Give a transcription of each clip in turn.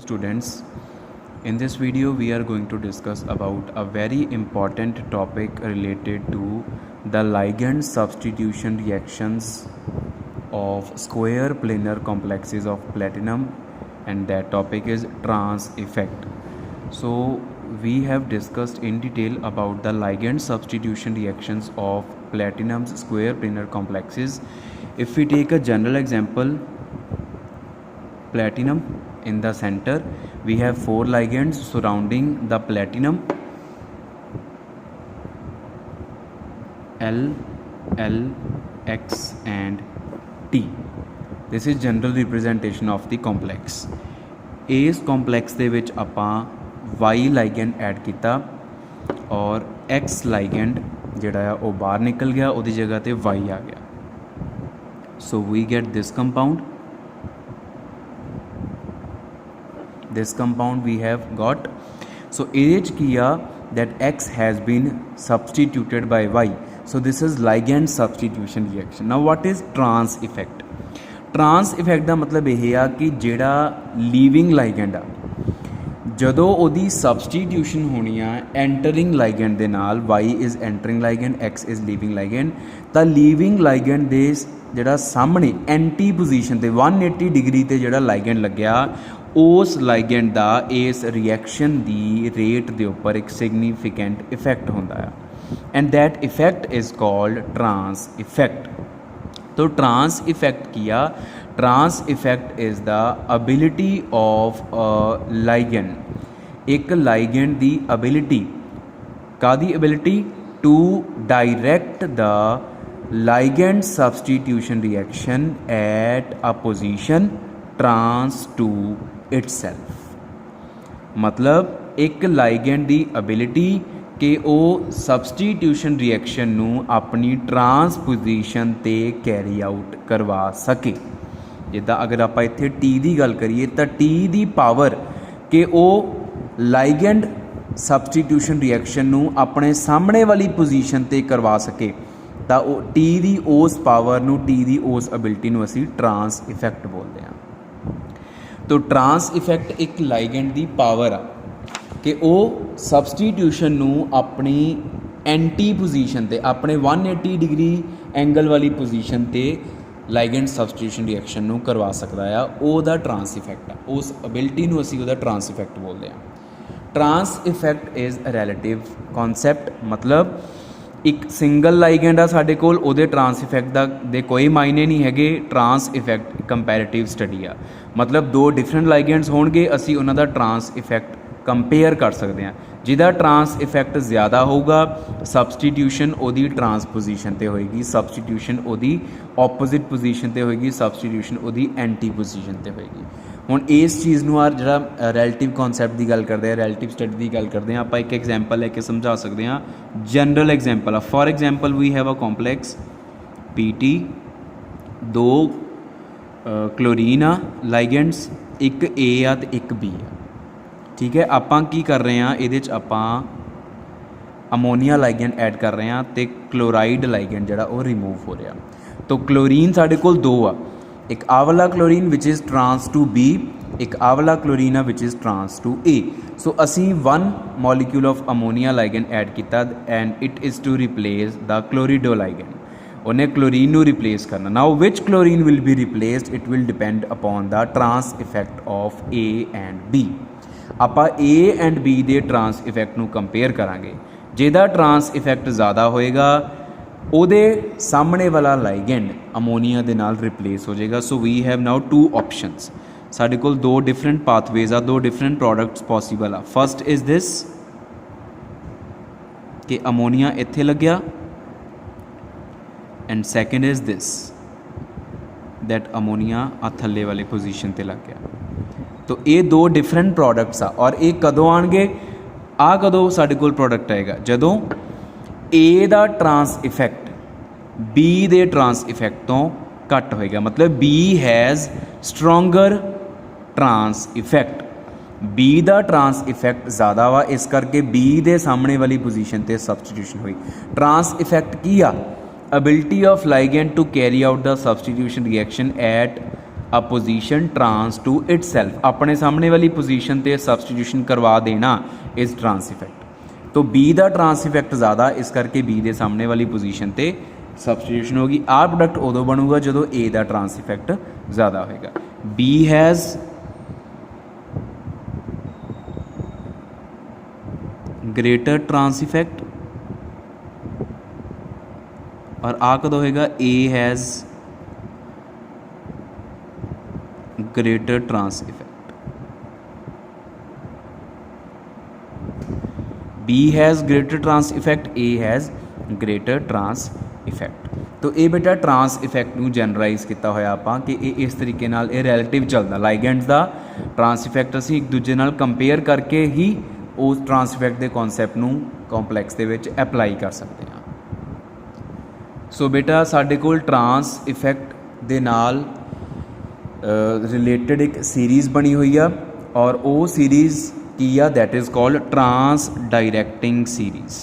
students, in this video we are going to discuss about a very important topic related to the ligand substitution reactions of square planar complexes of platinum, and that topic is trans effect. So we have discussed in detail about the ligand substitution reactions of platinum's square planar complexes. If we take a general example, platinum, in the center we have 4 ligands surrounding the platinum: L, X and T. This is general representation of the complex. इस complex ਦੇ ਵਿੱਚ ਆਪਾਂ Y ligand add ਕੀਤਾ और X ligand ਜਿਹੜਾ ਆ ਉਹ ਬਾਹਰ ਨਿਕਲ ਗਿਆ, ਉਹਦੀ ਜਗ੍ਹਾ ਤੇ Y ਆ ਗਿਆ. So we get this compound. This compound we have got. So ਇਹਦੇ 'ਚ ਕੀ ਆ that X has been substituted by Y. So this is ligand substitution reaction. Now what is trans effect? Trans effect ਦਾ ਮਤਲਬ ਇਹ ਆ ਕਿ ਜਿਹੜਾ leaving ਲਾਈਗੈਂਡ ਆ, ਜਦੋਂ ਉਹਦੀ ਸਬਸਟੀਟਿਊਸ਼ਨ ਹੋਣੀ ਆ ਐਂਟਰਿੰਗ ਲਾਈਗੈਂਡ ਦੇ ਨਾਲ, Y is entering ligand, X is leaving ligand, ਤਾਂ ਲੀਵਿੰਗ ਲਾਈਗੈਂਡ ਦੇ ਜਿਹੜਾ ਸਾਹਮਣੇ ਐਂਟੀ ਪੋਜੀਸ਼ਨ ਤੇ 180 ਡਿਗਰੀ ਤੇ ਜਿਹੜਾ ਲਾਈਗੈਂਡ ਲੱਗਿਆ, ਉਸ ਲਾਈਗੈਂਡ ਦਾ ਇਸ ਰਿਐਕਸ਼ਨ ਦੀ ਰੇਟ ਦੇ ਉੱਪਰ ਇੱਕ ਸਿਗਨੀਫਿਕੈਂਟ ਇਫੈਕਟ ਹੁੰਦਾ ਆ, and that effect is called trans effect. तो ट्रांस इफेक्ट किया. Trans effect is the ability of ligand, एक लाइगैंड दी अबिलिटी, कादी ability to direct the ligand substitution reaction at a position trans to itself. मतलब एक ligand दी ability कि ਉਹ ਸਬਸਟੀਟਿਊਸ਼ਨ ਰਿਐਕਸ਼ਨ ਨੂੰ ਆਪਣੀ ਟਰਾਂਸਪੋਜੀਸ਼ਨ 'ਤੇ ਕੈਰੀ ਆਊਟ ਕਰਵਾ ਸਕੇ. ਜਿੱਦਾਂ ਅਗਰ ਆਪਾਂ ਇੱਥੇ ਟੀ ਦੀ ਗੱਲ ਕਰੀਏ ਤਾਂ ਟੀ ਦੀ ਪਾਵਰ ਕਿ ਉਹ ਲਾਈਗੈਂਡ ਸਬਸਟੀਟਿਊਸ਼ਨ ਰਿਐਕਸ਼ਨ ਨੂੰ ਆਪਣੇ ਸਾਹਮਣੇ ਵਾਲੀ ਪੋਜੀਸ਼ਨ 'ਤੇ ਕਰਵਾ ਸਕੇ, ਤਾਂ ਉਹ ਟੀ ਦੀ ਉਸ ਪਾਵਰ ਨੂੰ, ਟੀ ਦੀ ਉਸ ਐਬਿਲਿਟੀ ਨੂੰ ਅਸੀਂ ਟਰਾਂਸ ਇਫੈਕਟ ਬੋਲਦੇ ਹਾਂ. ਤਾਂ ਟਰਾਂਸ ਇਫੈਕਟ ਇੱਕ ਲਾਈਗੈਂਡ ਦੀ ਪਾਵਰ ਆ कि ਉਹ ਸਬਸਟੀਟਿਊਸ਼ਨ ਨੂੰ ਆਪਣੀ ਐਂਟੀ ਪੋਜੀਸ਼ਨ 'ਤੇ, ਆਪਣੇ 180 ਡਿਗਰੀ ਐਂਗਲ ਵਾਲੀ ਪੋਜੀਸ਼ਨ 'ਤੇ ਲਾਈਗੈਂਡ ਸਬਸਟੀਟਿਊਸ਼ਨ ਰਿਐਕਸ਼ਨ ਨੂੰ ਕਰਵਾ ਸਕਦਾ ਆ, ਉਹਦਾ ਟਰਾਂਸ ਇਫੈਕਟ ਆ. ਉਸ ਐਬਿਲਿਟੀ ਨੂੰ ਅਸੀਂ ਉਹਦਾ ਟਰਾਂਸ ਇਫੈਕਟ ਬੋਲਦੇ ਹਾਂ. Trans effect is a relative concept. ਮਤਲਬ ਇੱਕ ਸਿੰਗਲ ਲਾਈਗੈਂਡ ਆ ਸਾਡੇ ਕੋਲ, ਉਹਦੇ ਟਰਾਂਸ ਇਫੈਕਟ ਦੇ ਕੋਈ ਮਾਇਨੇ ਨਹੀਂ ਹੈਗੇ. ਟਰਾਂਸ ਇਫੈਕਟ ਕੰਪੈਰੇਟਿਵ ਸਟੱਡੀ ਆ, ਮਤਲਬ 2 ਡਿਫਰੈਂਟ ਲਾਈਗੈਂਡਸ ਹੋਣਗੇ, ਅਸੀਂ ਉਹਨਾਂ ਦਾ ਟਰਾਂਸ ਇਫੈਕਟ ਕੰਪੇਅਰ ਕਰ ਸਕਦੇ ਹਾਂ. ਜਿਹਦਾ ਟਰਾਂਸ ਇਫੈਕਟ ਜ਼ਿਆਦਾ ਹੋਊਗਾ, ਸਬਸਟੀਟਿਊਸ਼ਨ ਉਹਦੀ ਟਰਾਂਸਪੋਜੀਸ਼ਨ 'ਤੇ ਹੋਏਗੀ, ਸਬਸਟੀਟਿਊਸ਼ਨ ਉਹਦੀ ਆਪੋਜ਼ਿਟ ਪੋਜੀਸ਼ਨ 'ਤੇ ਹੋਏਗੀ, ਸਬਸਟੀਟਿਊਸ਼ਨ ਉਹਦੀ ਐਂਟੀ ਪੋਜੀਸ਼ਨ 'ਤੇ ਹੋਏਗੀ. ਹੁਣ ਇਸ ਚੀਜ਼ ਨੂੰ ਜਿਹੜਾ ਰੈਲੇਟਿਵ ਕਨਸੈਪਟ ਦੀ ਗੱਲ ਕਰਦੇ ਹਾਂ, ਰੈਲੇਟਿਵ ਸਟੱਡੀ ਦੀ ਗੱਲ ਕਰਦੇ ਹਾਂ, ਆਪਾਂ ਇੱਕ ਐਗਜ਼ਾਮਪਲ ਲੈ ਕੇ ਸਮਝਾ ਸਕਦੇ ਹਾਂ. ਜਨਰਲ ਐਗਜ਼ਾਮਪਲ ਆ. For example we have a complex PT, 2 chlorine ਆ ਲਾਈਗੈਂਡਸ, ਇੱਕ A ਆ ਅਤੇ ਇੱਕ B ਆ. ਠੀਕ ਹੈ, ਆਪਾਂ ਕੀ ਕਰ ਰਹੇ ਹਾਂ, ਇਹਦੇ 'ਚ ਆਪਾਂ ਅਮੋਨੀਆ ਲਾਈਗੈਂਡ ਐਡ ਕਰ ਰਹੇ ਹਾਂ ਅਤੇ ਕਲੋਰਾਈਡ ਲਾਈਗੈਂਡ ਜਿਹੜਾ ਉਹ ਰਿਮੂਵ ਹੋ ਰਿਹਾ. ਤਾਂ ਕਲੋਰੀਨ ਸਾਡੇ ਕੋਲ 2 ਆ, ਇੱਕ ਆਹ ਵਾਲਾ ਕਲੋਰੀਨ ਵਿਚ ਇਜ਼ ਟਰਾਂਸ ਟੂ B, ਇੱਕ ਆਹ ਵਾਲਾ ਕਲੋਰੀਨ ਆ ਵਿਚ is trans to A. So ਅਸੀਂ 1 molecule of ammonia ligand add ਕੀਤਾ and it is to replace the chlorido ligand. ਉਹਨੇ ਕਲੋਰੀਨ ਨੂੰ ਰਿਪਲੇਸ ਕਰਨਾ. ਨਾਓ ਵਿਚ chlorine will be replaced, it will depend upon the trans effect of A and B. ਆਪਾਂ A and B ਦੇ trans effect ਨੂੰ compare ਕਰਾਂਗੇ. ਜਿਹਦਾ trans effect ਜ਼ਿਆਦਾ ਹੋਏਗਾ, ਉਹਦੇ ਸਾਹਮਣੇ ਵਾਲਾ ਲਾਈਗੈਂਡ ਅਮੋਨੀਆ ਦੇ ਨਾਲ ਰਿਪਲੇਸ ਹੋ ਜਾਏਗਾ. ਸੋ ਵੀ ਹੈਵ ਨਾਓ 2 ਆਪਸ਼ਨਸ. ਸਾਡੇ ਕੋਲ 2 ਡਿਫਰੈਂਟ ਪਾਥਵੇਜ਼ ਆ, 2 ਡਿਫਰੈਂਟ ਪ੍ਰੋਡਕਟਸ ਪੋਸੀਬਲ ਆ. ਫਸਟ ਇਜ਼ ਦਿਸ ਕਿ ਅਮੋਨੀਆ ਇੱਥੇ ਲੱਗਿਆ, and second is this that ammonia ਆ ਥੱਲੇ ਵਾਲੇ ਪੋਜੀਸ਼ਨ 'ਤੇ ਲੱਗ ਗਿਆ. तो ये 2 डिफरेंट प्रोडक्ट्स आ, और ये कदों आएंगे, आ कदों साडे कोल प्रोडक्ट आएगा जदों A दा ट्रांस इफेक्ट B दे ट्रांस इफेक्ट तो घट होएगा. मतलब B has stronger trans effect, B दा ट्रांस इफेक्ट ज़्यादा वा, इस करके B दे सामने वाली पोजीशन ते सबस्टिट्यूशन हुई. ट्रांस इफेक्ट की आ, ability of ligand to carry out the substitution reaction at a position trans to itself, अपने सामने वाली पोजीशन ते सबसटीट्यूशन करवा देना इज़ ट्रांस इफैक्ट। तो बी का ट्रांस इफैक्ट ज़्यादा, इस करके बी के सामने वाली पोजीशन ते सबसटीट्यूशन होगी। आ प्रोडक्ट उदों बनूगा जो ए का ट्रांस इफैक्ट ज़्यादा होएगा। B has greater trans effect और आ कदों होएगा A has greater trans effect. B has greater trans effect, A has greater trans effect. तो ये बेटा ट्रांस इफैक्ट नूं जनरलाइज किया होया आपां कि इस तरीके नाल ये रिलेटिव चलदा। लाइगेंड्स का ट्रांस इफैक्ट असीं एक दूजे नाल कंपेयर करके ही उस ट्रांस इफैक्ट के कॉन्सैप्ट नूं कॉम्पलैक्स दे विच अप्लाई कर सकते हैं। सो बेटा साडे कोल ट्रांस इफैक्ट दे नाल रिलेटेड एक सीरीज़ बनी हुई है और वो सीरीज़ की आ that is called trans directing series.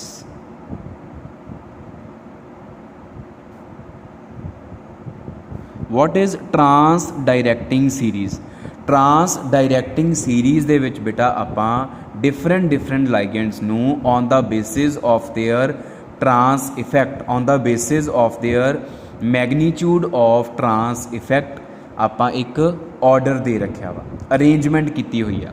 What is trans directing series? Trans directing series दे विच बेटा आपां डिफरेंट लाइगेंड्स नूं on the basis of their trans effect, on the basis of their magnitude of trans effect आपां एक order दे रखा वा, arrangement की हुई है।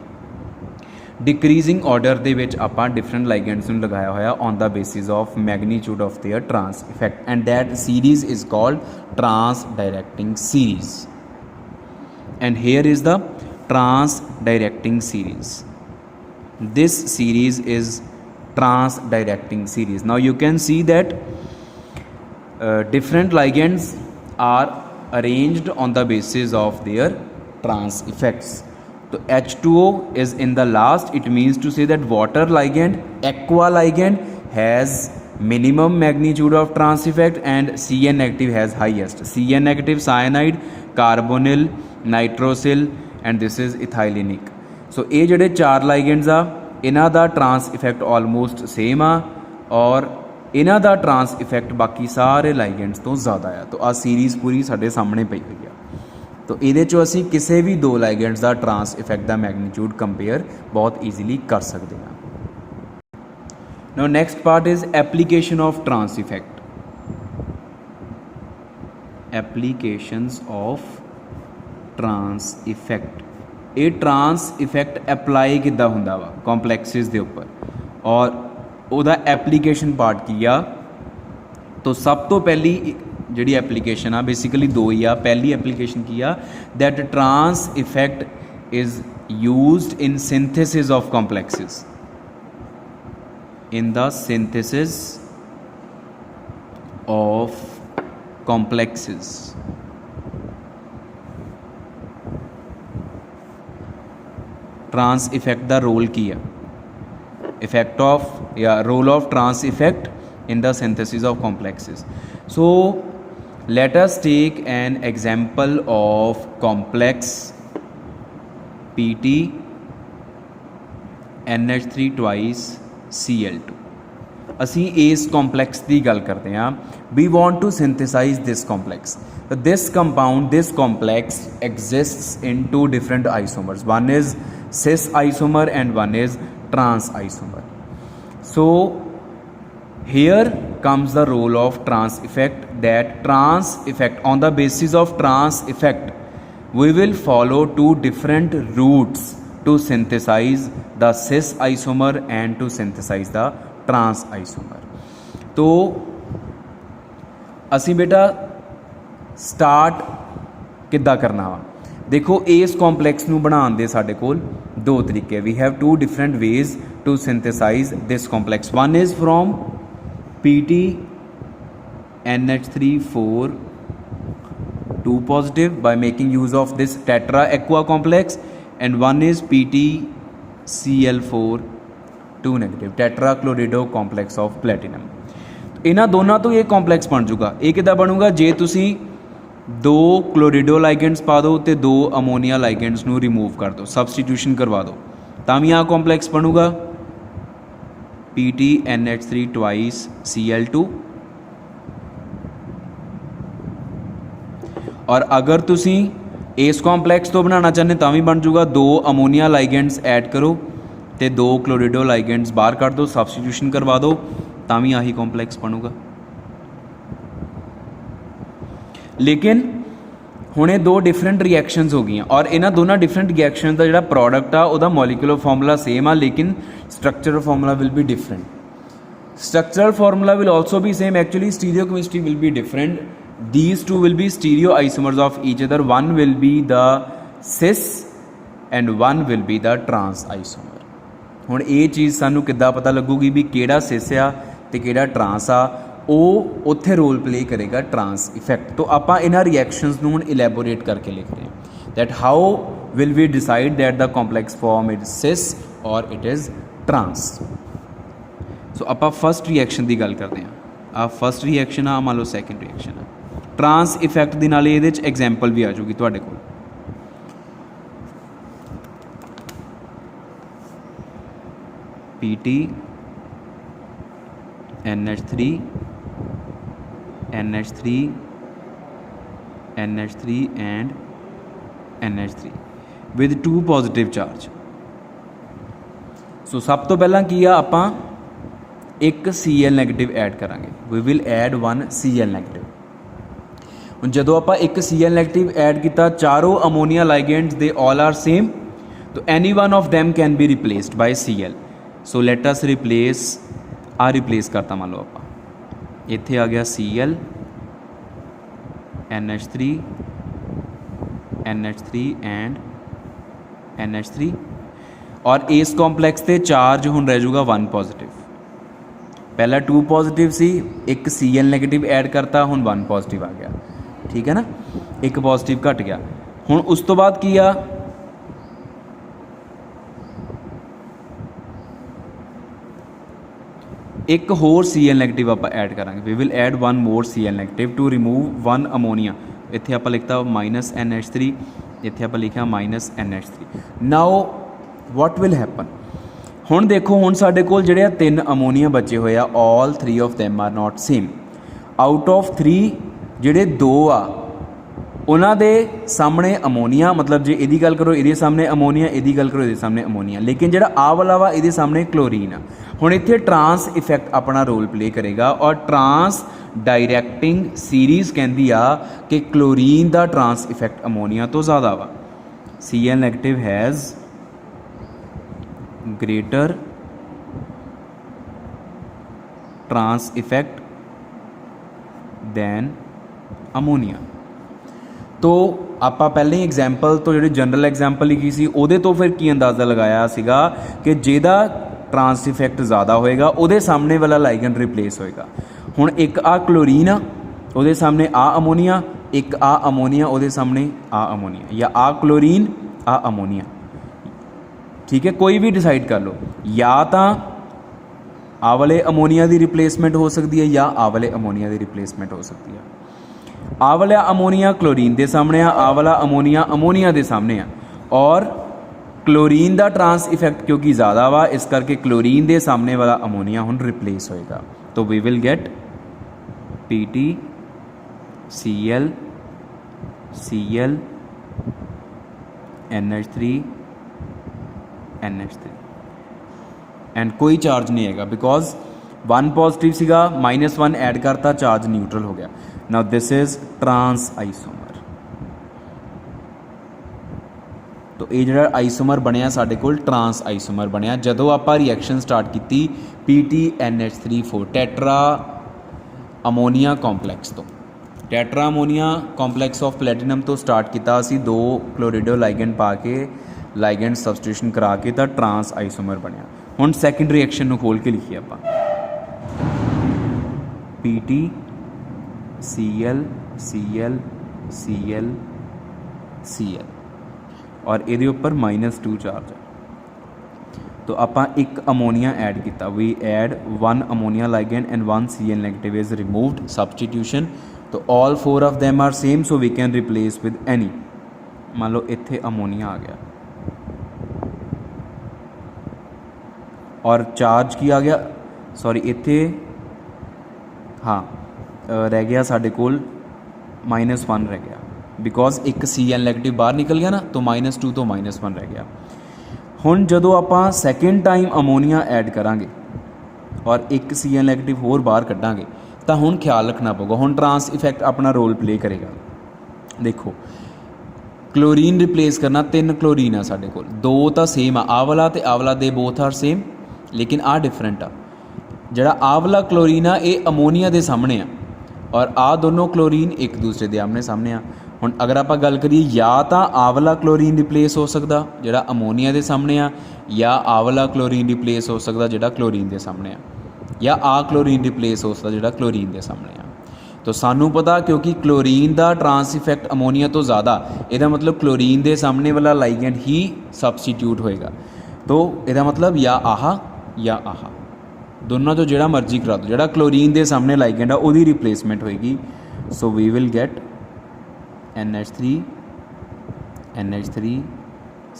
डिक्रीजिंग ऑर्डर दे विच आपां डिफरेंट लाइगेंड्स नूं लगाया होया on the basis of magnitude of their trans effect and that series is called trans directing series. And here is the trans directing series. This series is trans directing series. Now you can see that different ligands are arranged on the basis of their trans effects. So H2O is in the last. It means to say that water ligand, aqua ligand has minimum magnitude of trans effect and Cn negative has highest. Cn negative cyanide, carbonyl, nitrosyl and this is ethylenic. सो ये जोड़े चार ligands आ इन्हां दा trans effect almost same आ और इन्हां दा trans effect बाकी सारे लाइगेंड्स तो ज़्यादा आ। तो आ सीरीज़ पूरी साडे सामने पई हुई आ। तो ये असीं किसी भी दो लाइगेंड्स का ट्रांस इफैक्ट का मैगनीट्यूड कंपेयर बहुत ईजीली कर सकते हैं। Now next part is application of trans effect. Applications of trans effect. ये ट्रांस इफैक्ट अप्लाई किद्दां हुंदा वा कॉम्पलैक्सिस दे उपर और उहदा एप्लीकेशन पार्ट की आ। तो सब तो पहली जिहड़ी एप्लीकेशन आ बेसिकली दो ही आ। पहली एप्लीकेशन की आ that trans effect is used in synthesis of complexes, in the synthesis of complexes. Trans effect दा रोल की है, इफेक्ट ऑफ या role of trans effect in the synthesis of complexes. So let us take an example of complex PT NH3 twice Cl2. ਅਸੀਂ इस complex की गल करते हैं. We want to synthesize this complex. This compound, this complex exists in two different isomers. One is cis isomer and one is trans isomer. So here comes the role of trans effect. That trans effect, on the basis of trans effect, we will follow two different routes to synthesize the cis isomer and to synthesize the trans isomer. तो असी बेटा start किद्दां करना वा. देखो इस complex नूं बनाउण दे साडे कोल दो तरीके. We have two different ways to synthesize this complex. One is from PT NH3 4 2 positive by making use of this tetra aqua complex, and one is PT Cl4 2 negative tetrachlorido complex of platinum. इन्हां दोनों तो ये complex बन जूगा. ये किद्दां बनूगा जे तुसी दो क्लोरिडो ligands पा दो तो दो अमोनीया लाइगेंड्स नूं रिमूव कर दो, सबसटीट्यूशन करवा दो, तां भी आ complex बनूगा PT NH3 twice Cl2. और अगर तुसी इस कॉम्पलैक्स तो बनाना चाहते तो भी बन जूगा। 2 अमोनीआ लाइगेंड्स ऐड करो तो 2 क्लोरिडो लाइगेंड्स बाहर कढ़ दो, सबस्टिट्यूशन करवा दो, तो भी आही कॉम्पलैक्स बनूगा। लेकिन हुण ये 2 डिफरेंट रिएक्शनस हो गई और इन्होंने दोनों डिफरेंट रिएक्शन का जो प्रोडक्ट आ वह मॉलिक्यूलर फॉर्मूला सेम आ, लेकिन structural formula will be different. Structural formula will also be same, actually stereochemistry will be different. These two will be stereoisomers of each other. One will be the cis and one will be the trans isomer. ਹੁਣ ਇਹ ਚੀਜ਼ ਸਾਨੂੰ ਕਿੱਦਾਂ ਪਤਾ ਲੱਗੂਗੀ ਵੀ ਕਿਹੜਾ ਸਿਸ ਆ ਤੇ ਕਿਹੜਾ ਟਰਾਂਸ ਆ, ਉਹ ਉੱਥੇ ਰੋਲ ਪਲੇ ਕਰੇਗਾ ਟਰਾਂਸ ਇਫੈਕਟ। ਤੋਂ ਆਪਾਂ ਇਹਨਾਂ ਰਿਐਕਸ਼ਨਸ ਨੂੰ ਹੁਣ ਇਲੈਬੋਰੇਟ ਕਰਕੇ ਲਿਖਦੇ ਹਾਂ that how will we decide that the complex form it cis or it is trans. सो आप फस्ट रिएक्शन की गल करते हैं। आ फस्ट रिएक्शन आ, मान लो सैकेंड रिएक्शन आ ट्रांस इफैक्ट के नाल ये एग्जाम्पल भी आ जाऊगी तुहाडे कोल। PT NH3 NH3 NH3 and NH3 with 2 positive charge. So सब तो पहला की आ आपां एक Cl नैगेटिव ऐड करांगे, we will add 1 Cl negative. हुण जदों आपां एक Cl नैगेटिव ऐड किया, चारों ammonia ligands they all are same, तो any one of them can be replaced bye Cl। So let us replace replace करता, मान लो आप इत्थे आ गया Cl NH3 NH3 and NH3 और इस कॉम्पलैक्स से चार्ज हुण रह जाऊगा 1 पॉजिटिव। पहला 2 पॉजिटिव सी, एक Cl नैगेटिव ऐड करता, हुण 1 पॉजिटिव आ गया, ठीक है ना, एक पॉजिटिव घट गया। हुण उस तो बाद की आ एक होर Cl नैगेटिव आप ऐड करांगे, we will add 1 more Cl negative to remove 1 ammonia. इत्थे आप लिखता -NH3, इत्थे आप लिखा -NH3। Now what will happen, हुण देखो हुण साडे कोल जिहड़े 3 अमोनीआ बचे हुए आ, all 3 of them are not same. Out of 3 जिहड़े 2 आ उन्हां दे सामने अमोनीआ, मतलब जे इहदी गल करो इहदे सामने अमोनीआ, इहदी गल करो इहदे सामने अमोनीआ, लेकिन जिहड़ा आ वाला वा इहदे सामने क्लोरीन आ। हुण इत्थे ट्रांस इफैक्ट अपना रोल प्ले करेगा और ट्रांस डायरैक्टिंग सीरीज़ कहंदी आ कि क्लोरीन दा ट्रांस इफैक्ट अमोनीआ तो ज़्यादा वा। Cl negative has greater trans effect than ammonia. तो आप पहले एग्जाम्पल तो जो जनरल एग्जाम्पल लिखी सी उहदे तो फिर की अंदाज़ा लगाया सीगा कि जिहदा ट्रांस इफैक्ट ज़्यादा होएगा उहदे सामने वाला लाइगेंड रिप्लेस होएगा। हुण एक आ क्लोरीन आ, उहदे सामने आ अमोनीआ, एक आ अमोनीआ उहदे सामने आ अमोनीआ, या आ क्लोरीन आ अमोनीआ, ठीक है, कोई भी डिसाइड कर लो, या तो आ वाले अमोनीआ की रिप्लेसमेंट हो सकती है या आ वाले अमोनीआ की रिप्लेसमेंट हो सकती है। आ वाला अमोनीआ क्लोरीन के सामने आ वाला अमोनीआ अमोनीआ के सामने आ, और क्लोरीन का ट्रांस इफैक्ट क्योंकि ज़्यादा वा इस करके क्लोरीन के सामने वाला अमोनीआ हुण रिप्लेस होएगा। तो we will get PT Cl Cl NH3 NH3 and कोई चार्ज नहीं है बिकॉज 1 पॉजिटिव सीगा, -1 ऐड करता, चार्ज न्यूट्रल हो गया। Now this is trans isomer. तो ये जो आइसोमर बनया साडे कोल ट्रांस आइसोमर बनया जदों आपां रिएक्शन स्टार्ट की PTNH3 टेट्रा अमोनीआ कॉम्पलैक्स तो। टेट्रा अमोनीआ कॉम्पलैक्स ऑफ प्लैटिनम तो स्टार्ट किया, 2 क्लोरिडो लाइगेंड पा के लाइगेंड सबस्टिट्यूशन करा के तो ट्रांस आइसोमर बनया। हुण सैकेंड रिएक्शन नूं खोल के लिखिए आपां PT Cl Cl Cl Cl और ये ऊपर -2 चार्ज है। तो आपां एक अमोनीआ ऐड किया, we add 1 ammonia ligand and 1 Cl negative is removed, substitution. तो all 4 of them are same, so we can replace with any. मान लो इत्थे अमोनीआ आ गया और चार्ज की आ गया, सॉरी इत्थे हाँ रह गया साडे कोल -1 रह गया, बिकॉज एक Cl नैगेटिव बाहर निकल गया ना, तो -2 तो -1 रह गया। हुण जदों आपां सैकेंड टाइम अमोनीआ ऐड करांगे और एक Cl नैगेटिव होर बाहर कड्डांगे, तो हुण ख्याल रखना पऊगा, हुण ट्रांस इफैक्ट अपना रोल प्ले करेगा। देखो क्लोरीन रिप्लेस करना, 3 क्लोरीन आ साडे कोल, 2 तो सेम आ, आह वाला ते आह वाला, दे बोथ आर सेम, लेकिन आ डिफरेंट आ। जिहड़ा आह वाला क्लोरीन आ ये अमोनीआ दे सामने आ, और आ दोनों क्लोरीन एक दूसरे के आमने सामने आ। हुण अगर आप गल करिए, या तो आह वाला क्लोरीन रिप्लेस हो सकता जिहड़ा अमोनीआ के सामने आ, या आह वाला क्लोरीन रिप्लेस हो सकता जिहड़ा क्लोरीन के सामने आ, या आ क्लोरीन रिप्लेस हो सकता जिहड़ा क्लोरीन के सामने आ। तो सानू पता, क्योंकि क्लोरीन का ट्रांस इफैक्ट अमोनीआ तो ज़्यादा, यदा मतलब क्लोरीन के सामने वाला लाइगेंड ही सबस्टिट्यूट होएगा। तो यदा मतलब या आह या आह, दोनों जो जिहड़ा मर्जी करा दो, जिहड़ा क्लोरीन के सामने लाइगेंड आ उहदी रिप्लेसमेंट होएगी। So we will get NH3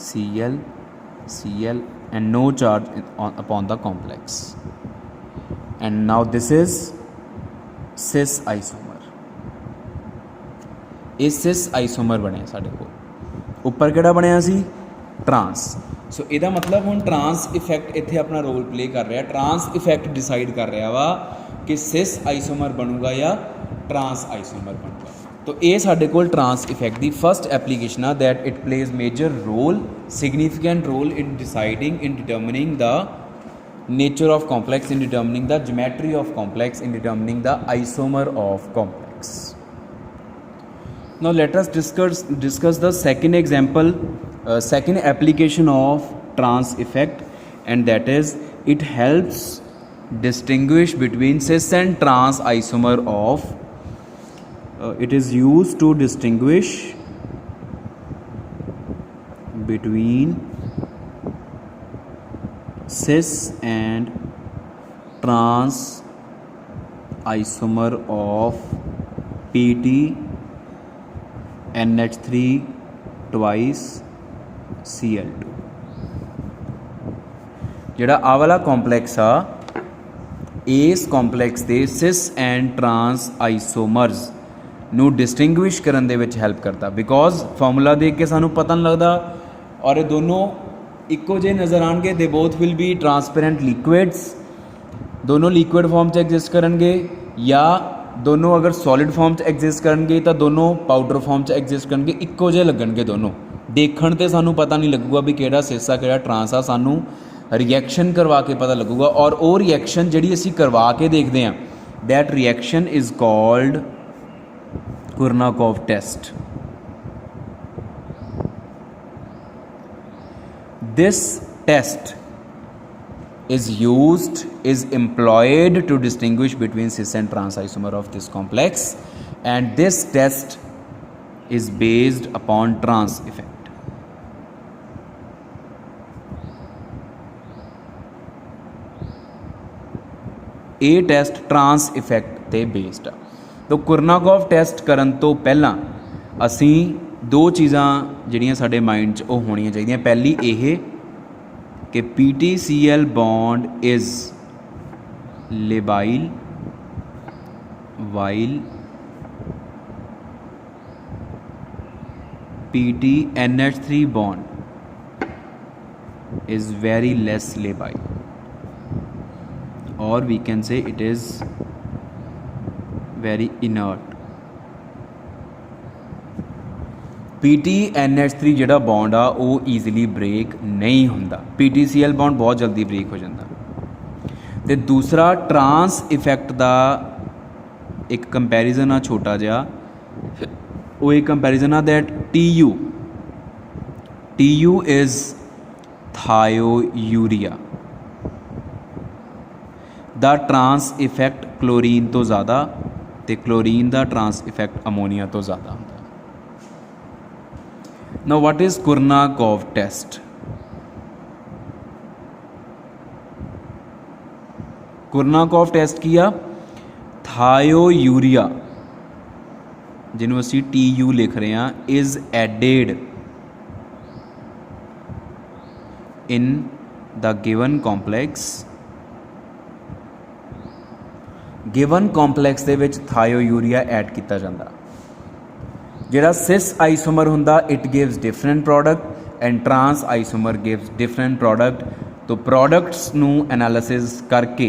Cl Cl and no charge upon the complex, and now this is cis isomer. ये सिस आइसोमर बने साढ़े को, उपर किहड़ा बनिया सी, ट्रांस। सो इहदा मतलब हुण ट्रांस इफैक्ट इत्थे अपना रोल प्ले कर रहा। ट्रांस इफैक्ट डिसाइड कर रहा वा कि सिस आइसोमर बनूगा या ट्रांस आइसोमर बनूगा। तो ये साढ़े कोल ट्रांस इफैक्ट की फस्ट एप्लीकेशन आ, that it plays major role, significant role in deciding, in determining the nature of complex, in determining the geometry of complex, in determining the isomer of complex. Now let us discuss the second example, second application of trans effect, and that is it helps distinguish between cis and trans isomer of it is used to distinguish between cis and trans isomer of PT NH3 twice Cl2। जिहड़ा आ वाला complex आ, इस complex के cis and trans isomers नू distinguish करन दे विच help करता, because formula देख के सानू पता नहीं लगता, और ये दोनों इक्को जे नज़र आएंगे। They both will be transparent liquids, दोनों लिक्विड फॉर्म च एग्जिस्ट करेंगे, या दोनों अगर सॉलिड फॉर्म च एग्जिस्ट करेंगे तो दोनों पाउडर फॉर्म च एग्जिस्ट करेंगे, इक्को जे लगणगे दोनों। देखण ते सानू पता नहीं लगूगा भी किहड़ा सिस आ किहड़ा ट्रांस आ, सानू रिएक्शन करवा के पता लगूगा। और वो रिएक्शन जिहड़ी असीं करवा के देखते हैं, that reaction is called Kurnakov test. This test is employed to distinguish between cis and trans isomer of this complex, and this test is based upon trans effect. ये टेस्ट ट्रांस इफैक्ट ते based आ। तो कुरनाकोव test करन तो पहला असी दो चीज़ां जिहड़ियां साडे माइंड च वो होणियां चाहिए। पहली ये कि PTCl bond is labile while PTNH3 bond is very less labile, or we can say it is very inert. PTNH3 ਜਿਹੜਾ ਬੌਂਡ ਆ ਉਹ ਈਜ਼ੀਲੀ ਬ੍ਰੇਕ ਨਹੀਂ ਹੁੰਦਾ, PTCl ਬੌਂਡ ਬਹੁਤ ਜਲਦੀ ਬ੍ਰੇਕ ਹੋ ਜਾਂਦਾ। ਤੇ ਦੂਸਰਾ ਟਰਾਂਸ ਇਫੈਕਟ ਦਾ ਇੱਕ ਕੰਪੈਰੀਜ਼ਨ ਆ ਛੋਟਾ ਜਿਹਾ, ਉਹ ਇਹ ਕੰਪੈਰੀਜ਼ਨ ਆ ਦੈਟ TU ਇਜ਼ ਥਾਇਓਯੂਰੀਆ ਦਾ ਟਰਾਂਸ ਇਫੈਕਟ ਕਲੋਰੀਨ ਤੋਂ ਜ਼ਿਆਦਾ ਤੇ ਕਲੋਰੀਨ ਦਾ ਟਰਾਂਸ ਇਫੈਕਟ ਅਮੋਨੀਆ ਤੋਂ ਜ਼ਿਆਦਾ ਹੁੰਦਾ। Now what is Kurnikov test? Kurnikov test किया थायोयूरिया जिन्हों असी TU लिख रहे हैं is added in the given complex दे विच थायोयूरिया ऐड किया जाता। ਜਿਹੜਾ सिस आइसोमर ਹੁੰਦਾ it gives different product and trans isomer gives different product. तो प्रोडक्ट्स ਨੂੰ एनालिसिस करके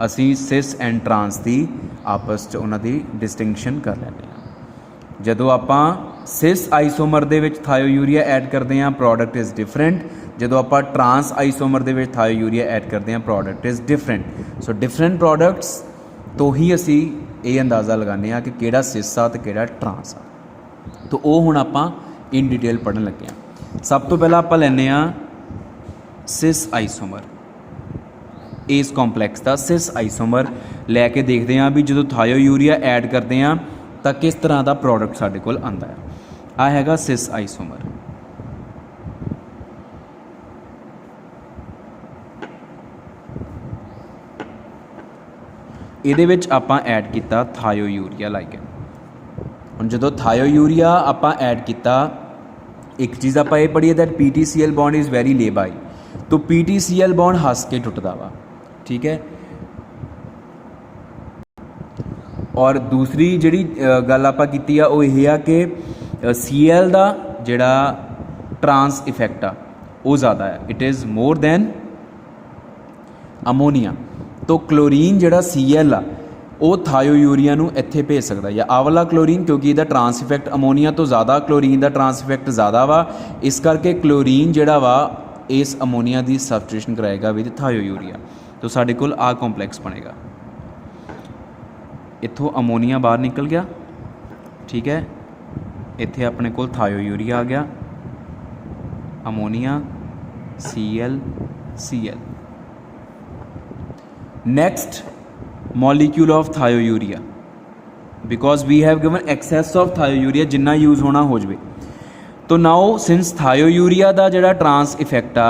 ਅਸੀਂ सिस एंड ट्रांस ਦੀ आपस 'ਚ ਉਹਨਾਂ ਦੀ डिस्टिंक्शन कर ਲੈਂਦੇ ਹਾਂ। ਜਦੋਂ ਆਪਾਂ सिस आइसोमर ਦੇ ਵਿੱਚ थायोयूरिया ऐड करते हैं प्रोडक्ट इज़ डिफरेंट, ਜਦੋਂ ਆਪਾਂ ट्रांस आइसोमर ਦੇ ਵਿੱਚ थायोयूरिया ऐड करते हैं product is different. So different products तो ही ਅਸੀਂ ਇਹ ਅੰਦਾਜ਼ਾ ਲਗਾਉਂਦੇ ਹਾਂ ਕਿ ਕਿਹੜਾ सिस ਆ ਤੇ ਕਿਹੜਾ ट्रांस ਆ। तो वो हुण आपां इन डिटेल पढ़न लगे हैं। सब तो पहला आपां लैंदे आ सिस आइसोमर, इस कॉम्पलैक्स का सिस आइसोमर लैके देखते हैं भी जो थायोयूरिया ऐड करते हैं तो किस तरह का प्रोडक्ट साडे कोल आंदा है। आ हैगा सिस आइसोमर। ਇਹਦੇ ਵਿੱਚ ਆਪਾਂ ऐड किया थायोयूरिया लाइगेंड। ਹੁਣ ਜਦੋਂ थायोयूरिया ਆਪਾਂ ऐड किया, एक चीज़ आप ये पढ़ी है that PTCl bond is very labile. तो PTCl बॉन्ड हस के टुटदा वा, ठीक है। और दूसरी जिहड़ी गल आपां कीती आ वो यह आ कि Cl दा जिहड़ा ट्रांस इफैक्ट आ वो ज़्यादा है, it is more than ammonia. तो क्लोरीन जिहड़ा Cl आ ਉਹ थायोयूरिया ਨੂੰ ਇੱਥੇ ਭੇਜ ਸਕਦਾ ਜਾਂ ਆਹ ਵਾਲਾ क्लोरीन, क्योंकि ਇਹਦਾ ट्रांस इफैक्ट अमोनीਆ ਤੋਂ ज़्यादा क्लोरीन ਦਾ ट्रांस इफैक्ट ज़्यादा ਵਾ, इस करके क्लोरीन ਜਿਹੜਾ ਵਾ इस अमोनीਆ ਦੀ सबस्टिट्यूशन कराएगा विद थायोयूरिया। तो ਸਾਡੇ ਕੋਲ आ कॉम्पलैक्स बनेगा। इत्थों अमोनीਆ बाहर निकल गया, ठीक है। इत्थे अपने कोल थायोयूरिया आ गया, ammonia Cl। Next molecule of thiourea, because we have given excess of thiourea, जिन्ना यूज होना हो जाए। तो नाउ सिंस थायोयूरिया का जोड़ा ट्रांस इफैक्ट आ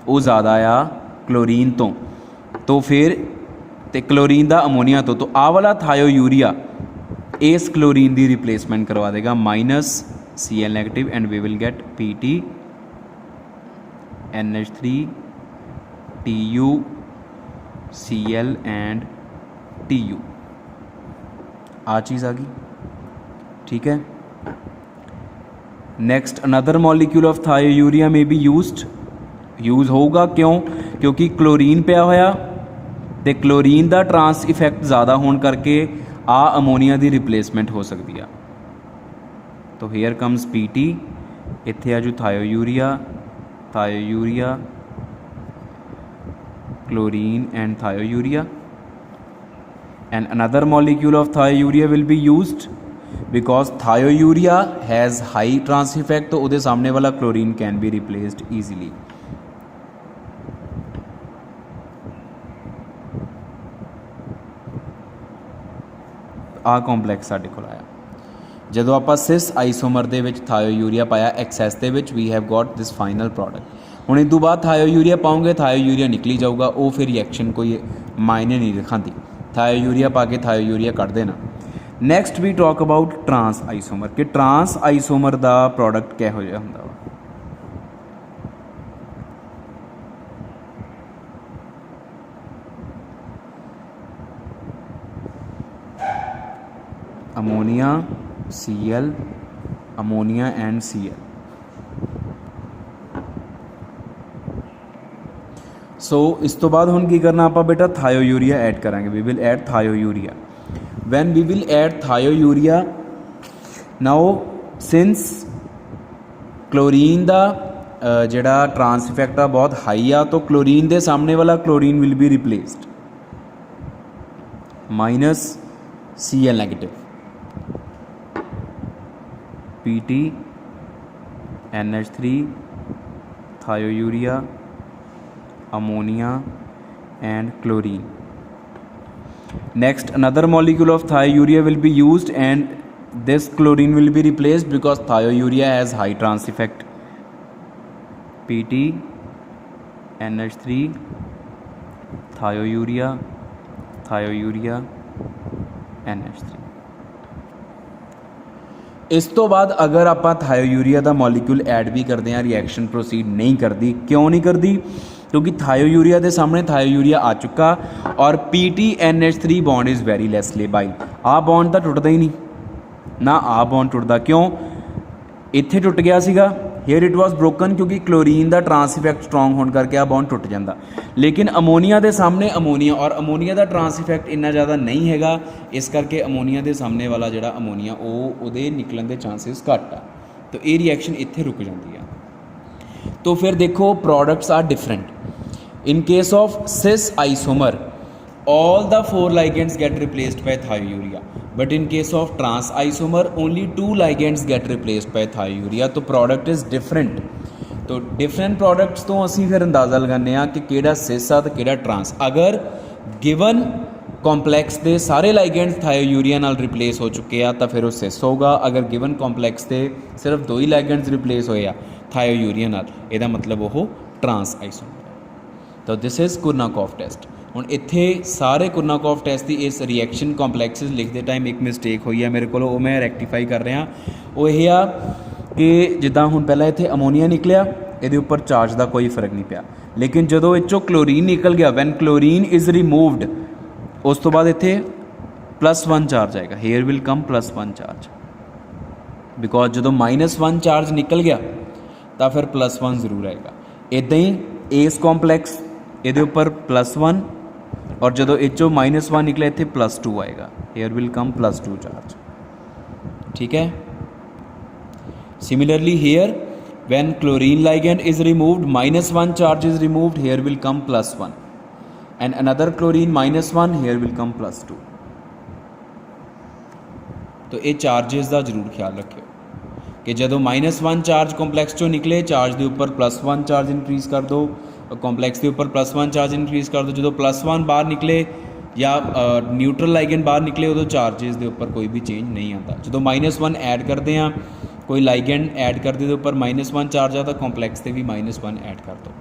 वो ज़्यादा आ क्लोरीन तो फिर तो क्लोरीन का अमोनीਆ तो आ वाला थायोयूरिया इस क्लोरीन की रिप्लेसमेंट करवा देगा minus Cl negative and we will get PT NH3 TU Cl and TU। आ चीज़ आ गई, ठीक है। Next another molecule of thiourea में भी यूज होगा, क्यों? क्योंकि क्लोरीन पिया होया तो क्लोरीन का ट्रांस इफैक्ट ज़्यादा होने करके आ अमोनीਆ की रिप्लेसमेंट हो सकती है। तो हेयर कम्स PT, इत्थे आजू thiourea chlorine and thiourea. And another molecule of thiourea will be used because thiourea has high trans effect, तो उधे सामने वाला chlorine can be replaced easily। आ कॉम्पलैक्स साडे कोल आया ਜਦੋਂ ਆਪਾਂ सिस आइसोमर ਦੇ ਵਿੱਚ थायोयूरिया पाया एक्सैस ਦੇ ਵਿੱਚ we have got this final product. ਹੁਣ ਇਸ ਤੋਂ ਬਾਅਦ थायोयूरिया पाओगे, थायोयूरिया निकली जाऊगा, वो फिर रिएक्शन कोई मायने नहीं दिखाती। थायोयूरिया पा के थायोयूरिया कट देना। Next we talk about trans isomer कि ट्रांस आइसोमर का प्रोडक्ट किहो जिहा हुंदा वा। Ammonia Cl, ammonia and Cl। So इस तो बाद हुण की करना आपां बेटा थायोयूरिया ऐड करांगे। We will add thiourea. When we will add thiourea, now since chlorine का जिहड़ा ट्रांस इफैक्ट आ बहुत हाई आ, तो क्लोरीन के सामने वाला chlorine will be replaced minus Cl negative PT NH3 thiourea ammonia and chlorine। Next another molecule of thiourea will be used and this chlorine will be replaced because thiourea has high trans effect, PT NH3 thiourea NH3। इस तो बाद अगर आप thiourea का molecule add भी करते हैं, reaction proceed नहीं करती। क्यों नहीं करती? क्योंकि थायोयूरिया के सामने थायोयूरिया आ चुका और PTNH3 bond is very less labile. आ बॉन्ड तो टुटता ही नहीं ना, आ बॉन्ड टुटता। क्यों? ਇੱਥੇ ਟੁੱਟ ਗਿਆ ਸੀਗਾ, ਹੇਅਰ ਇਟ ਵਾਸ ਬ੍ਰੋਕਨ, ਕਿਉਂਕਿ ਕਲੋਰੀਨ ਦਾ ਟਰਾਂਸ ਇਫੈਕਟ ਸਟਰੋਂਗ ਹੋਣ ਕਰਕੇ ਆ ਬੌਂਡ ਟੁੱਟ ਜਾਂਦਾ। ਲੇਕਿਨ ਅਮੋਨੀਆ ਦੇ ਸਾਹਮਣੇ ਅਮੋਨੀਆ, ਔਰ ਅਮੋਨੀਆ ਦਾ ਟਰਾਂਸ ਇਫੈਕਟ ਇੰਨਾ ਜ਼ਿਆਦਾ ਨਹੀਂ ਹੈਗਾ, ਇਸ ਕਰਕੇ ਅਮੋਨੀਆ ਦੇ ਸਾਹਮਣੇ ਵਾਲਾ ਜਿਹੜਾ ਅਮੋਨੀਆ ਉਹਦੇ ਨਿਕਲਣ ਦੇ ਚਾਂਸਿਸ ਘੱਟ ਆ। ਤਾਂ ਇਹ ਰਿਐਕਸ਼ਨ ਇੱਥੇ ਰੁਕ ਜਾਂਦੀ ਆ। तो फिर देखो products are different. In case of cis isomer all the 4 ligands get replaced by thiourea, but in case of trans isomer only 2 ligands get replaced by thiourea। तो product is different। तो different products तो असी फिर अंदाज़ा लगाने कि केड़ा सिस आ ते केड़ा ट्रांस। अगर given कॉम्पलैक्स के सारे लाइगेंड्स थायोयूरिया नाल रिप्लेस हो चुके हैं तो फिर वो सिस होगा। अगर गिवन कॉम्पलैक्स के सिर्फ 2 ही लाइगेंड्स रिप्लेस होए थायोयूरिया नाल, ਇਹਦਾ मतलब वो ट्रांस आइसोमर। तो दिस इज़ कुर्नाकॉफ टेस्ट। ਹੁਣ ਇੱਥੇ ਸਾਰੇ ਕੁਰਨਾਕੋਫ ਟੈਸਟ ਦੀ ਇਸ ਰਿਐਕਸ਼ਨ ਕੰਪਲੈਕਸਿਸ ਲਿਖਦੇ ਟਾਈਮ ਇੱਕ ਮਿਸਟੇਕ ਹੋਈ ਹੈ ਮੇਰੇ ਕੋਲ, ਉਹ ਮੈਂ ਰੈਕਟੀਫਾਈ ਕਰ ਰਿਹਾ। ਉਹ ਇਹ ਆ ਕਿ ਜਿੱਦਾਂ ਹੁਣ ਪਹਿਲਾਂ ਇੱਥੇ ਅਮੋਨੀਆ ਨਿਕਲਿਆ, ਇਹਦੇ ਉੱਪਰ ਚਾਰਜ ਦਾ ਕੋਈ ਫਰਕ ਨਹੀਂ ਪਿਆ, ਲੇਕਿਨ ਜਦੋਂ ਇਹ 'ਚੋਂ ਕਲੋਰੀਨ ਨਿਕਲ ਗਿਆ, ਵੈਨ ਕਲੋਰੀਨ ਇਜ਼ ਰਿਮੂਵਡ, ਉਸ ਤੋਂ ਬਾਅਦ ਇੱਥੇ +1 ਚਾਰਜ ਆਏਗਾ। Here will come +1 charge, because ਜਦੋਂ -1 ਚਾਰਜ ਨਿਕਲ ਗਿਆ ਤਾਂ ਫਿਰ +1 ਜ਼ਰੂਰ ਆਏਗਾ। ਇੱਦਾਂ ਹੀ ਏਸ ਕੰਪਲੈਕਸ ਇਹਦੇ ਉੱਪਰ +1, और जो एच -1 निकले इतने +2 आएगा। Here will come +2 charge. ठीक है। Similarly here when chlorine ligand is removed -1 charge is removed, here will come +1 and another chlorine -1, here will come +2। तो ये चार्जिज का जरूर ख्याल रखियो कि जो -1 चार्ज कॉम्पलैक्स चो निकले, चार्ज के उपर +1 चार्ज इंक्रीज़ कर दो, कॉम्पलैक्स के उपर +1 चार्ज इंक्रीज़ कर दो। जो +1 बाहर निकले या न्यूट्रल लाइगेंड बाहर निकले, उदों चार्जिज के उपर कोई भी चेंज नहीं आता। जो -1 ऐड करते हैं, कोई लाइगेंड ऐड करते दे उपर -1 चार्ज आता, कॉम्पलैक्स से भी -1 ऐड कर दो।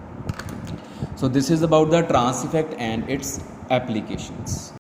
So this is about the trans effect and its applications.